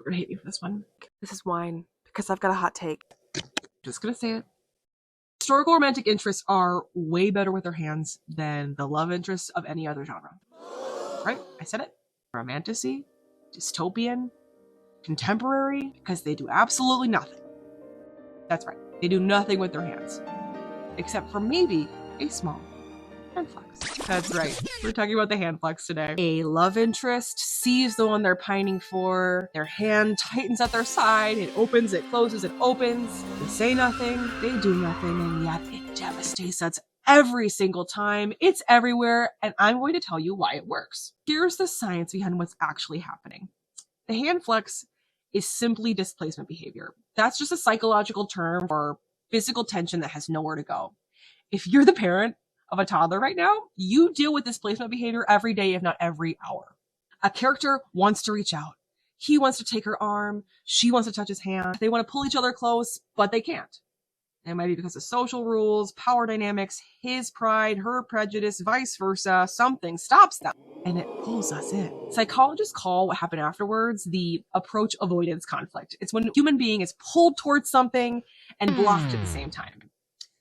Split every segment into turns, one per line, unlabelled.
gonna hate me for this one. This is wine, because I've got a hot take. Just gonna say it. Historical romantic interests are way better with their hands than the love interests of any other genre. Right? I said it. Romantasy, dystopian, contemporary, because they do absolutely nothing. That's right. They do nothing with their hands. Except for maybe a small hand flex. That's right. We're talking about the hand flex today. A love interest sees the one they're pining for. Their hand tightens at their side. It opens, it closes, it opens. They say nothing. They do nothing. And yet it devastates us every single time. It's everywhere. And I'm going to tell you why it works. Here's the science behind what's actually happening. The hand flex is simply displacement behavior. That's just a psychological term for physical tension that has nowhere to go. If you're the parent of a toddler right now, you deal with displacement behavior every day, if not every hour. A character wants to reach out. He wants to take her arm. She wants to touch his hand. They want to pull each other close, but they can't. It might be because of social rules, power dynamics, his pride, her prejudice, vice versa. Something stops them, and it pulls us in. Psychologists call what happened afterwards the approach-avoidance conflict. It's when a human being is pulled towards something and blocked at the same time.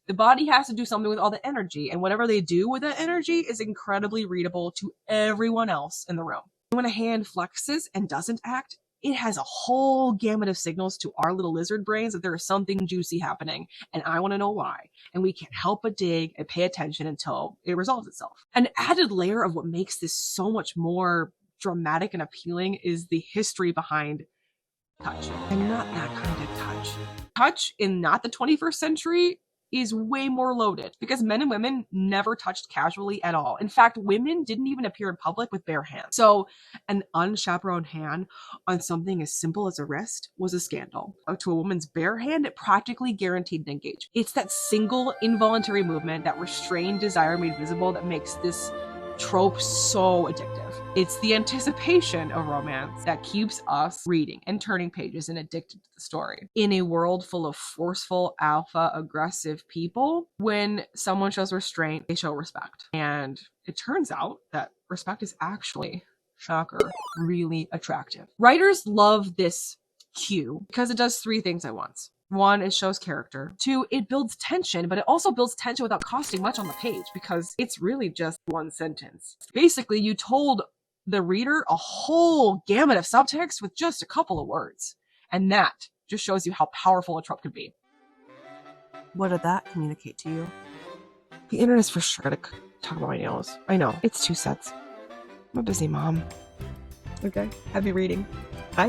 The body has to do something with all the energy, and whatever they do with that energy is incredibly readable to everyone else in the room. When a hand flexes and doesn't act, it has a whole gamut of signals to our little lizard brains that there is something juicy happening, and I want to know why. And we can't help but dig and pay attention until it resolves itself. An added layer of what makes this so much more dramatic and appealing is the history behind touch. And not that kind of touch. Touch in not the 21st century is way more loaded because men and women never touched casually at all. In fact, women didn't even appear in public with bare hands. So an unchaperoned hand on something as simple as a wrist was a scandal. To a woman's bare hand, it practically guaranteed an engagement. It's that single involuntary movement, that restrained desire made visible, that makes this trope so addictive. It's the anticipation of romance that keeps us reading and turning pages and addicted to the story. In a world full of forceful, alpha, aggressive people, when someone shows restraint, they show respect. And it turns out that respect is actually, shocker, really attractive. Writers love this cue because it does three things at once. One, it shows character. Two, it builds tension, but it also builds tension without costing much on the page because it's really just one sentence. Basically, you told the reader a whole gamut of subtext with just a couple of words. And that just shows you how powerful a trope could be. What did that communicate to you? The internet's for sure to talk about my nails. I know, it's 2 sets. I'm a busy mom. Okay, happy reading. Bye.